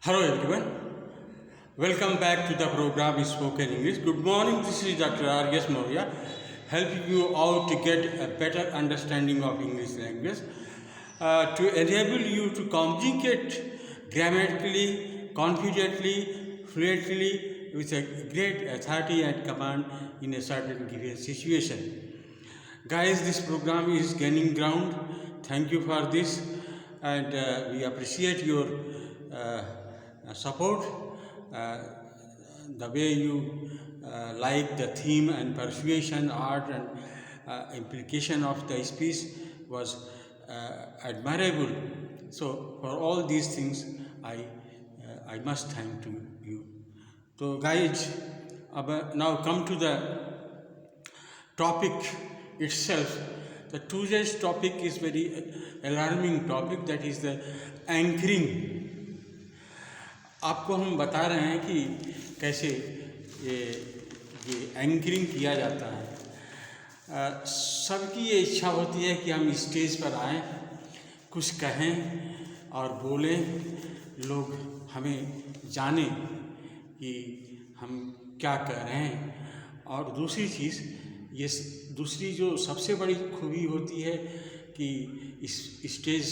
Hello everyone, welcome back to the program Spoken English. Good morning, this is Dr. R.S. Maurya, helping you out to get a better understanding of English language, to enable you to communicate grammatically, confidently, fluently, with a great authority and command in a certain given situation. Guys, this program is gaining ground. Thank you for this, and we appreciate your support. The way you like the theme and persuasion, art, and implication of the speech was admirable. So, for all these things, I must thank to you. So, guys, now come to the topic itself. The today's topic is very alarming topic, that is the anchoring. आपको हम बता रहे हैं कि कैसे ये anchoring किया जाता है। सबकी ये इच्छा होती है कि हम स्टेज पर आएँ, कुछ कहें और बोलें, लोग हमें जाने कि हम क्या कह रहे हैं। और दूसरी चीज़, ये दूसरी जो सबसे बड़ी खूबी होती है कि इस स्टेज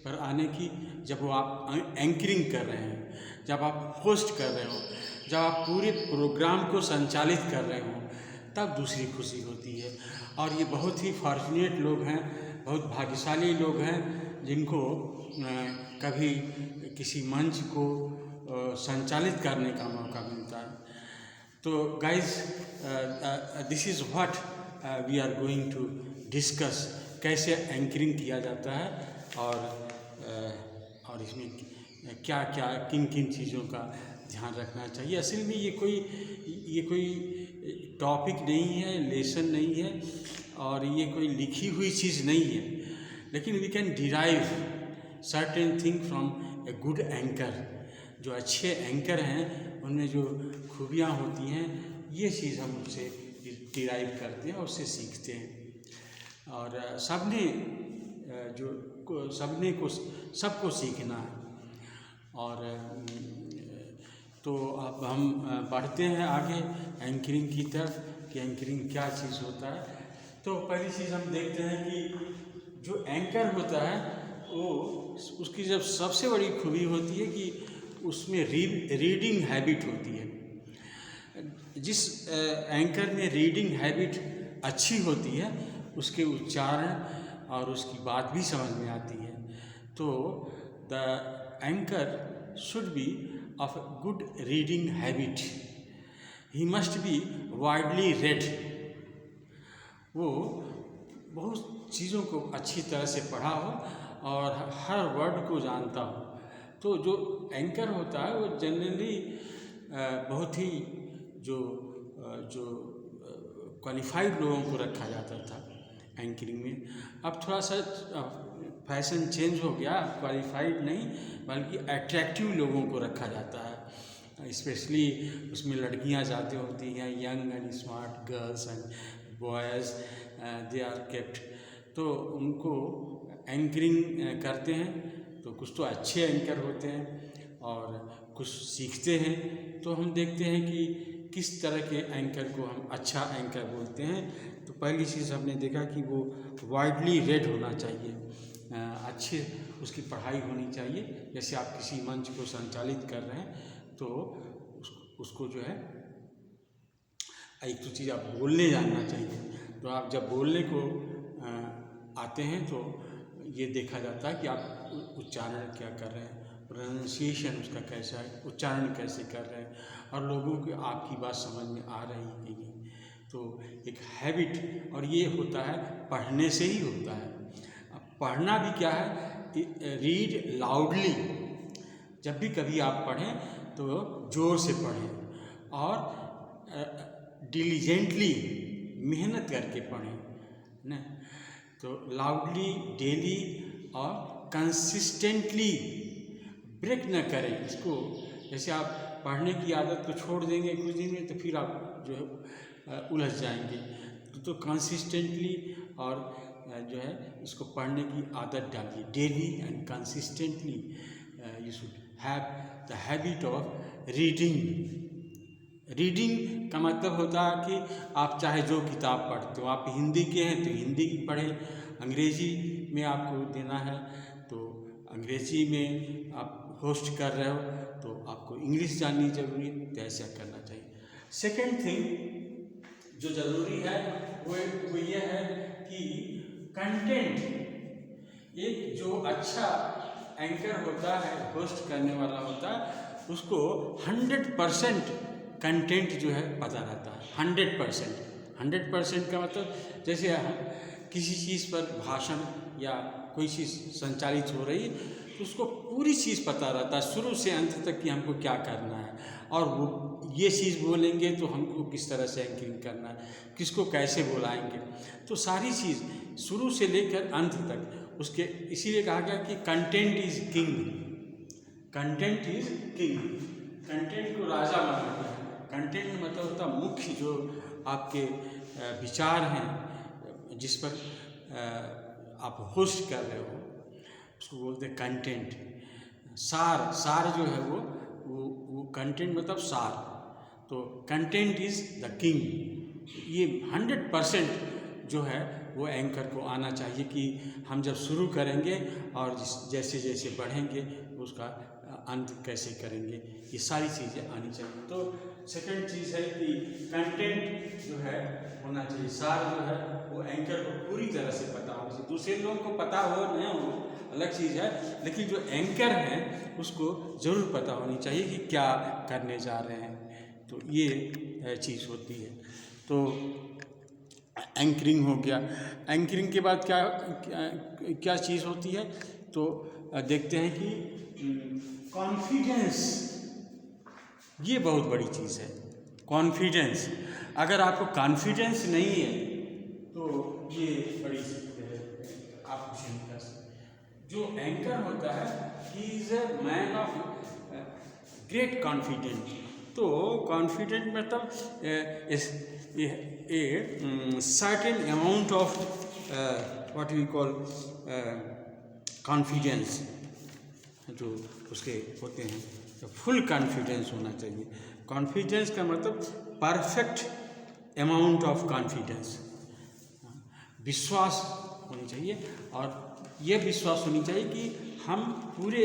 पर आने की, जब वो आप एंकरिंग कर रहे हैं, जब आप होस्ट कर रहे हो, जब आप पूरे प्रोग्राम को संचालित कर रहे हो, तब दूसरी खुशी होती है। और ये बहुत ही फॉर्चुनेट लोग हैं, बहुत भाग्यशाली लोग हैं जिनको कभी किसी मंच को संचालित करने का मौका मिलता है। तो guys, this is what we are going to discuss, कैसे एंकरिंग किया जाता है और इसमें क्या क्या किन किन चीज़ों का ध्यान रखना चाहिए। असल में ये कोई टॉपिक नहीं है, लेसन नहीं है, और ये कोई लिखी हुई चीज़ नहीं है, लेकिन we can derive certain thing from a good anchor. जो अच्छे एंकर हैं उनमें जो खूबियाँ होती हैं, ये चीज़ हम उनसे डिराइव करते हैं और उससे सीखते हैं। और सबको सीखना है। और तो अब हम बढ़ते हैं आगे एंकरिंग की तरफ कि एंकरिंग क्या चीज़ होता है। तो पहली चीज़ हम देखते हैं कि जो एंकर होता है वो उसकी जब सबसे बड़ी खूबी होती है कि उसमें रीडिंग हैबिट होती है। जिस एंकर में रीडिंग हैबिट अच्छी होती है, उसके उच्चारण और उसकी बात भी समझ में आती है। तो the anchor should be of a good reading habit. He must be widely read. वो बहुत चीज़ों को अच्छी तरह से पढ़ा हो और हर वर्ड को जानता हो। तो जो एंकर होता है वो जनरली बहुत ही जो क्वालिफाइड लोगों को रखा जाता था एंकरिंग में। अब थोड़ा सा फैशन चेंज हो गया, क्वालिफाइड नहीं बल्कि अट्रैक्टिव लोगों को रखा जाता है। स्पेशली उसमें लड़कियां ज़्यादा होती हैं, young and smart girls and boys, they are kept. तो उनको एंकरिंग करते हैं। तो कुछ तो अच्छे एंकर होते हैं और कुछ सीखते हैं। तो हम देखते हैं कि किस तरह के एंकर को हम अच्छा एंकर बोलते हैं। तो पहली चीज़ हमने देखा कि वो वाइडली रेड होना चाहिए, अच्छे उसकी पढ़ाई होनी चाहिए। जैसे आप किसी मंच को संचालित कर रहे हैं तो उसको जो है एक तो चीज़ आप बोलने जानना चाहिए। तो आप जब बोलने को आते हैं तो ये देखा जाता है कि आप उच्चारण क्या कर रहे हैं, प्रोनाउंसिएशन उसका कैसा है, उच्चारण कैसे कर रहे हैं, और लोगों को आपकी बात समझ में आ रही है कि नहीं। तो एक हैबिट, और ये होता है पढ़ने से ही होता है। पढ़ना भी क्या है, रीड लाउडली। जब भी कभी आप पढ़ें तो ज़ोर से पढ़ें और डिलीजेंटली, मेहनत करके पढ़ें ना। तो लाउडली, डेली और कंसिस्टेंटली, ब्रेक न करें इसको। जैसे आप पढ़ने की आदत को छोड़ देंगे कुछ दिन में तो फिर आप जो है उलझ जाएंगे। तो कंसिस्टेंटली और जो है इसको पढ़ने की आदत डालिए, daily and consistently you should have the habit of reading. Reading का मतलब होता है कि आप चाहे जो किताब पढ़ते हो, आप हिंदी के हैं तो हिंदी की पढ़ें, अंग्रेज़ी में आपको देना है तो अंग्रेज़ी में आप होस्ट कर रहे हो तो आपको इंग्लिश जाननी जरूरी है, तो ऐसा करना चाहिए। सेकेंड थिंग जो ज़रूरी है वो ये है कि कंटेंट, एक जो अच्छा एंकर होता है, होस्ट करने वाला होता है, उसको 100% कंटेंट जो है पता रहता है। 100% का मतलब जैसे हम किसी चीज़ पर भाषण या कोई चीज़ संचालित हो रही है तो उसको पूरी चीज़ पता रहता है शुरू से अंत तक कि हमको क्या करना है, और वो ये चीज़ बोलेंगे तो हमको किस तरह से एंकरिंग करना है, किसको कैसे बुलाएंगे, तो सारी चीज़ शुरू से लेकर अंत तक उसके, इसीलिए कहा गया कि content is king. Content is king, content को राजा माना गया है। कंटेंट मतलब होता है मुख्य जो आपके विचार हैं जिस पर आप होस्ट कर रहे हो, उसको बोलते हैं कंटेंट। सार जो है वो कंटेंट मतलब सार, तो कंटेंट इज द किंग। ये 100% जो है वो एंकर को आना चाहिए कि हम जब शुरू करेंगे और जैसे जैसे बढ़ेंगे उसका अंत कैसे करेंगे, ये सारी चीज़ें आनी चाहिए। तो सेकंड चीज़ है कि कंटेंट जो है होना चाहिए, सार जो है वो एंकर को पूरी तरह से पता होना चाहिए। दूसरे लोगों को पता हो न हो अलग चीज़ है, लेकिन जो एंकर है उसको ज़रूर पता होनी चाहिए कि क्या करने जा रहे हैं, तो ये चीज़ होती है। तो एंकरिंग हो गया। एंकरिंग के बाद क्या चीज़ होती है, तो देखते हैं कि कॉन्फिडेंस, ये बहुत बड़ी चीज़ है। कॉन्फिडेंस, अगर आपको कॉन्फिडेंस नहीं है तो ये बड़ी आप कुछ नहीं कर सकते। जो एंकर होता है he is a man of great confident. तो कॉन्फिडेंट मतलब certain amount of what we call confidence जो उसके होते हैं, तो फुल कॉन्फिडेंस होना चाहिए। कॉन्फिडेंस का मतलब परफेक्ट अमाउंट ऑफ कॉन्फिडेंस, विश्वास होनी चाहिए, और ये विश्वास होनी चाहिए कि हम पूरे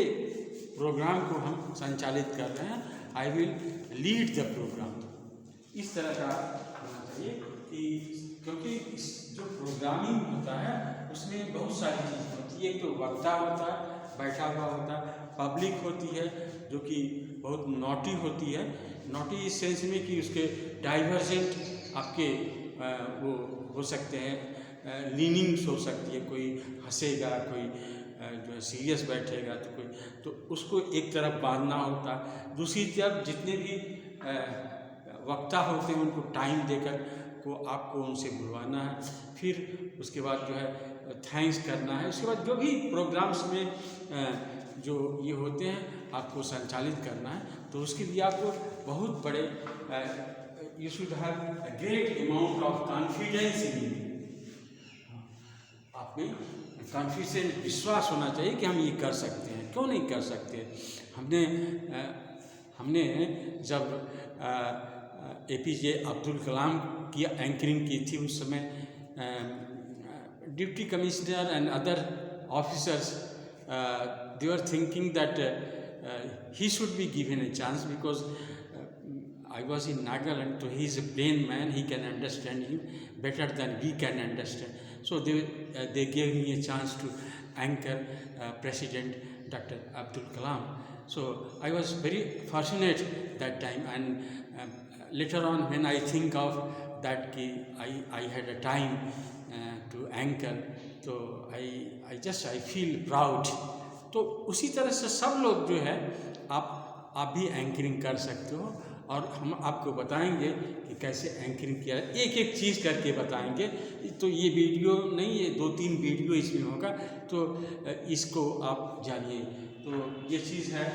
प्रोग्राम को हम संचालित कर रहे हैं, I will lead the programme, इस तरह का होना चाहिए कि, क्योंकि जो प्रोग्रामिंग होता है उसमें बहुत सारी चीज़ें होती है। एक तो वक्ता होता है, बैठा हुआ होता है, पब्लिक होती है जो कि बहुत नॉटी होती है, नॉटी इस सेंस में कि उसके डाइवर्जेंट आपके वो हो सकते हैं, लीनिंग्स हो सकती है, कोई हंसेगा, कोई जो है सीरियस बैठेगा, तो कोई, तो उसको एक तरफ बांधना होता है। दूसरी तरफ जितने भी वक्ता होते हैं उनको टाइम देकर को आपको उनसे बुलवाना है, फिर उसके बाद जो है थैंक्स करना है, उसके बाद जो भी प्रोग्राम्स में जो ये होते हैं आपको संचालित करना है, तो उसके लिए आपको बहुत बड़े you should have a great amount of confidence in you. आप में कॉन्फिडेंस, विश्वास होना चाहिए कि हम ये कर सकते हैं। क्यों नहीं कर सकते? हमने जब APJ अब्दुल कलाम की एंकरिंग की थी, उस समय deputy commissioner and other officers they were thinking that he should be given a chance because I was in Nagaland, so he is a plain man, he can understand him better than we can understand. So they gave me a chance to anchor President Dr. Abdul Kalam. So I was very fortunate that time, and later on when I think of that I had a time to anchor, so I feel proud. तो उसी तरह से सब लोग जो है आप भी एंकरिंग कर सकते हो, और हम आपको बताएंगे कि कैसे एंकरिंग किया है, एक एक चीज़ करके बताएंगे। तो ये वीडियो नहीं, ये 2-3 वीडियो इसमें होगा, तो इसको आप जानिए। तो ये चीज़ है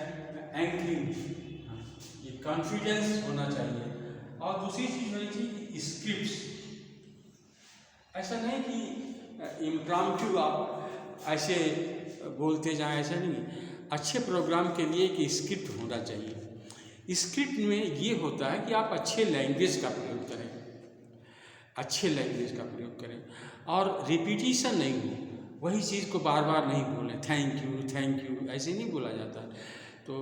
एंकरिंग, ये कॉन्फिडेंस होना चाहिए। और दूसरी चीज़ होनी चाहिए स्क्रिप्ट्स। ऐसा नहीं कि इम्प्रॉम्प्टू आप ऐसे बोलते जाएं, ऐसा नहीं। अच्छे प्रोग्राम के लिए एक स्क्रिप्ट होना चाहिए। स्क्रिप्ट में ये होता है कि आप अच्छे लैंग्वेज का प्रयोग करें, अच्छे लैंग्वेज का प्रयोग करें और रिपीटिशन नहीं हो, वही चीज़ को बार बार नहीं बोलें, थैंक यू ऐसे नहीं बोला जाता। तो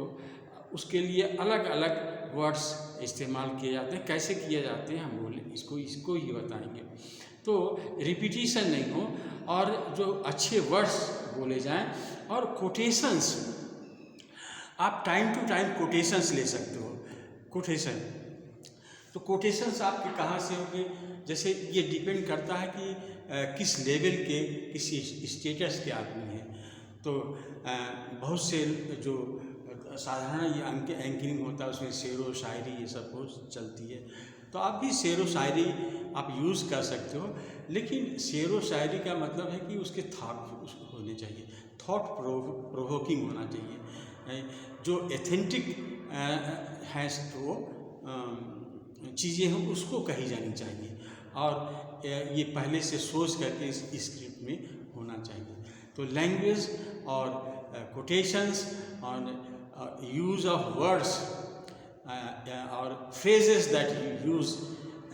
उसके लिए अलग अलग वर्ड्स इस्तेमाल किए जाते हैं। कैसे किए जाते हैं हम बोले इसको ही बताएंगे। तो रिपीटिशन नहीं हो और जो अच्छे वर्ड्स बोले जाएं और कोटेशंस, आप टाइम टू टाइम कोटेशंस ले सकते हो। कोटेशन तो कोटेशंस आपके कहाँ से होंगे, जैसे ये डिपेंड करता है कि किस लेवल के, किस स्टेटस के आदमी हैं। तो बहुत से जो साधारण ये एंकरिंग होता है उसमें शेर व शायरी ये सब बहुत चलती है, तो आप भी शेर व शायरी आप यूज़ कर सकते हो, लेकिन शेर व शायरी का मतलब है कि उसके थॉट होने चाहिए, थॉट प्रोवोकिंग होना चाहिए, जो एथेंटिक है वो चीज़ें हैं उसको कही जानी चाहिए और ये पहले से सोच करके इस स्क्रिप्ट में होना चाहिए। तो लैंग्वेज और कोटेशंस और यूज़ ऑफ वर्ड्स और phrases that you use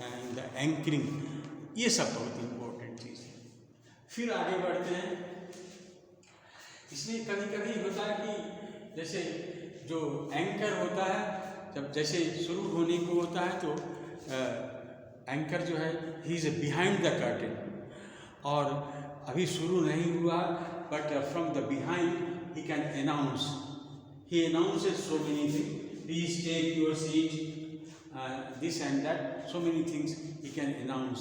in the anchoring, ये सब बहुत इम्पोर्टेंट चीज़ है। फिर आगे बढ़ते हैं। इसमें कभी कभी होता है कि जैसे जो एंकर होता है, जब जैसे शुरू होने को होता है तो एंकर जो है he is behind the curtain, और अभी शुरू नहीं हुआ but from the behind he can announce, he announces so many things, please take your seat, this and that, so many things he can announce.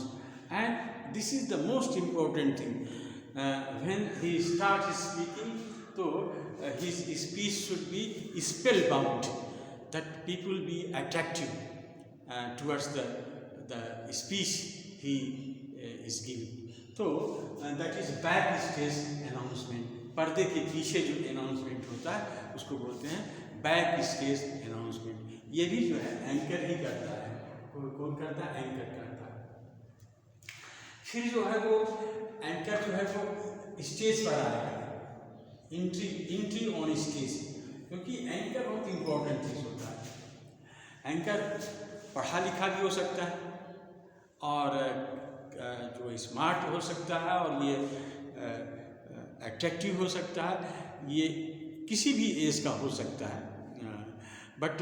And this is the most important thing. When he starts speaking, so his speech should be spellbound, that people be attractive towards the speech he is giving. So that is back stage announcement. पर्दे के पीछे जो announcement होता है उसको बोलते हैं back stage announcement. ये भी जो है एंकर ही करता है। कौन करता है? एंकर करता है। फिर जो है वो एंकर जो है वो स्टेज पर आएगा, एंट्री ऑन स्टेज, क्योंकि एंकर बहुत इंपॉर्टेंट चीज़ होता है। एंकर पढ़ा लिखा भी हो सकता है और जो स्मार्ट हो सकता है और ये अट्रैक्टिव हो सकता है, ये किसी भी एज का हो सकता है, बट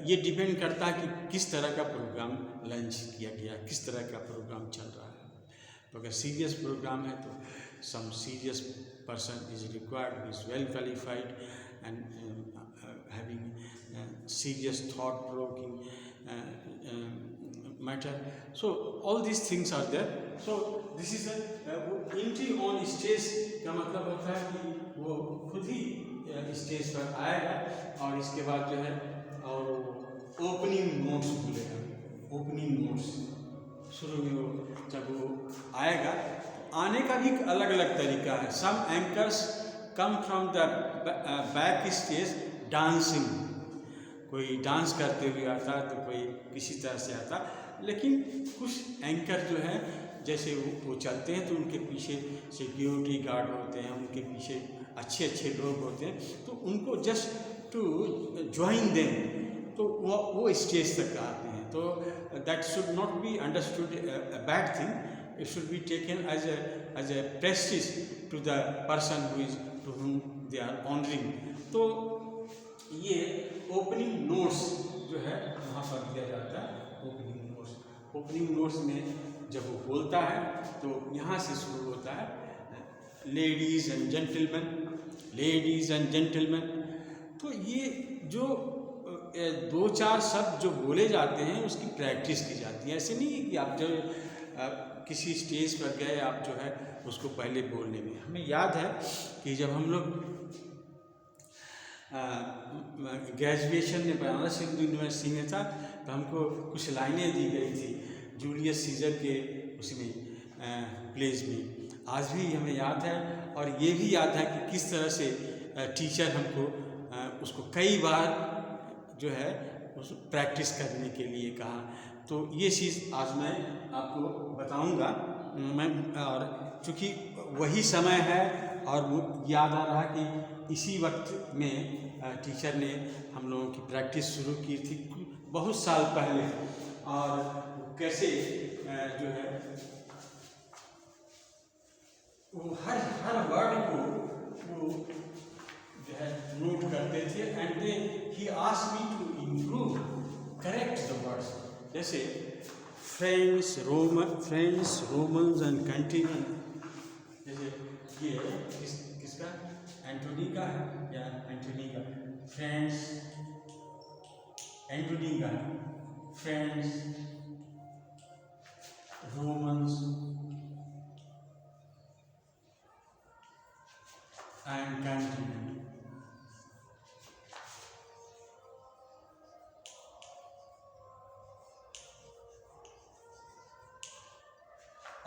ये डिपेंड करता है कि किस तरह का प्रोग्राम लॉन्च किया गया, किस तरह का प्रोग्राम चल रहा है। तो अगर सीरियस प्रोग्राम है तो some serious person is required, who is well qualified and having serious thought provoking matter. So all these things are there. So this is a entry on stage का मतलब होता है कि वो खुद ही स्टेज पर आएगा और इसके बाद जो है और ओपनिंग नोट्स बोलेगा। ओपनिंग नोट्स शुरू में वो जब वो आएगा, आने का भी अलग अलग तरीका है। Some anchors come from the back stage dancing, कोई डांस करते हुए आता है तो कोई किसी तरह से आता, लेकिन कुछ एंकर जो है जैसे वो चलते हैं तो उनके पीछे सिक्योरिटी गार्ड होते हैं, उनके पीछे अच्छे अच्छे लोग होते हैं, तो उनको जस्ट टू ज्वाइन देम तो वो स्टेज तक आते हैं। तो that should not be understood a bad thing, it should be taken as a prestige to the person who is to whom they are honouring. तो ये ओपनिंग नोट्स जो है वहाँ पर दिया जाता है। ओपनिंग नोट्स में जब वो बोलता है तो यहाँ से शुरू होता है, ladies and gentleman, ladies and gentleman. तो ये जो दो चार शब्द जो बोले जाते हैं उसकी प्रैक्टिस की जाती है। ऐसे नहीं है कि आप जो किसी स्टेज पर गए आप जो है उसको पहले बोलने में। हमें याद है कि जब हम लोग ग्रेजुएशन में बनारस हिंदू यूनिवर्सिटी में था तो हमको कुछ लाइनें दी गई थी जूलियस सीजर के उसमें प्लेज में, आज भी हमें याद है। और ये भी याद है कि किस तरह से टीचर हमको उसको कई बार जो है उस प्रैक्टिस करने के लिए कहा। तो ये चीज़ आज मैं आपको बताऊंगा मैं, और चूँकि वही समय है और याद आ रहा कि इसी वक्त में टीचर ने हम लोगों की प्रैक्टिस शुरू की थी बहुत साल पहले, और कैसे जो है वो हर वर्ड को वो जो है नोट करते थे, and they he asked me to improve correct the words, जैसे फ्रेंड्स, रोमन्स एंड कंट्रीमैन, जैसे ये किसका, एंटोनी का है या एंटोनी का, फ्रेंड्स, एंटोनी का, friends, Romans and countryman.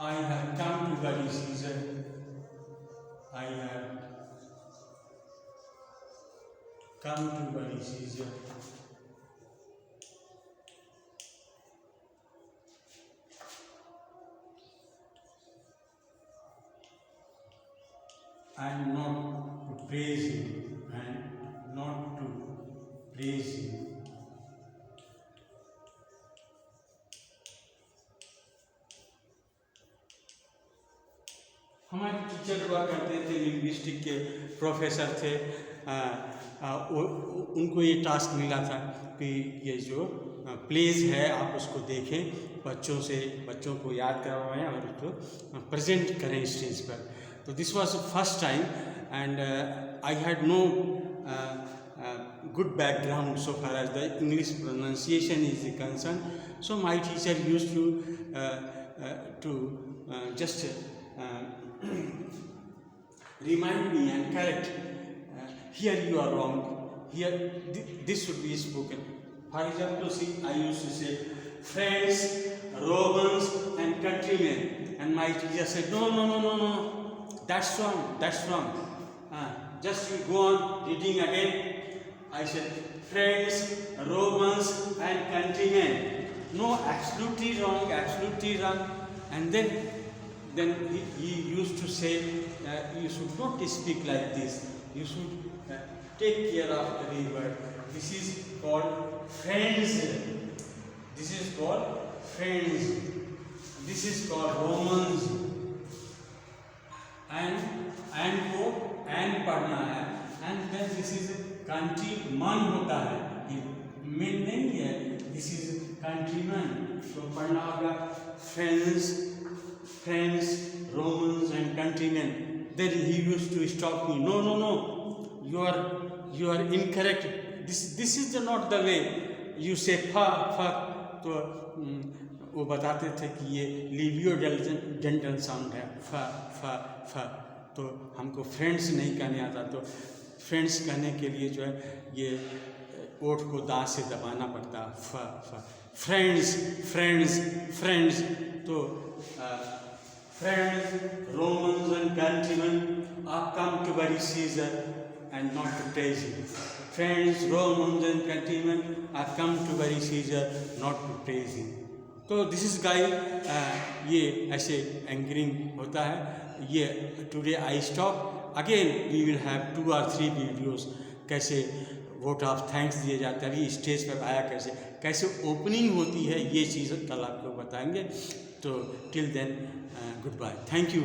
I have come to bury Caesar. I have come to bury Caesar. And not to praise him, and not to praise him. हमारे teacher हुआ करते थे, लिंग्विस्टिक के प्रोफेसर थे, उनको ये टास्क मिला था कि ये जो प्लेज है आप उसको देखें, बच्चों को याद करवाएं और उसको प्रेजेंट करें स्टेज पर। तो this was first time, and I had no good background so far as the English pronunciation is concerned, so my teacher used to just remind me and correct, here you are wrong, here this should be spoken. For example, see, I used to say friends, Romans and countrymen, and my teacher said no, that's wrong, just you go on reading again. I said friends, Romans and countrymen. No, absolutely wrong, and then he used to say, you should not speak like this, you should take care of the word. This is called friends, this is called friends, this is called Romans, and को and पढ़ना है, and then this is countryman होता है, ये main नहीं है, this is countryman, तो पढ़ना होगा friends, Romans and countrymen. Then he used to stop me. No, you are incorrect. This is not the way. You say fa. तो वो बताते थे कि ये लिवियो डेंटल साउंड है, fa. तो हमको फ्रेंड्स नहीं कहने आता, तो फ्रेंड्स कहने के लिए जो है ये ओठ को दांत से दबाना पड़ता, fa. फ्रेंड्स, तो friends, Romans and countrymen, are come to bury Caesar and not to praise him. Friends, Romans and countrymen, are come to bury Caesar, not to praise him. तो दिस इज गाई, ये ऐसे anchoring होता है। ये today I stop, again we will have 2 or 3 videos, कैसे vote of thanks दिए जाते हैं, अभी स्टेज पर आया कैसे ओपनिंग होती है, ये चीज़ कल आपको बताएंगे। तो till then goodbye, thank you.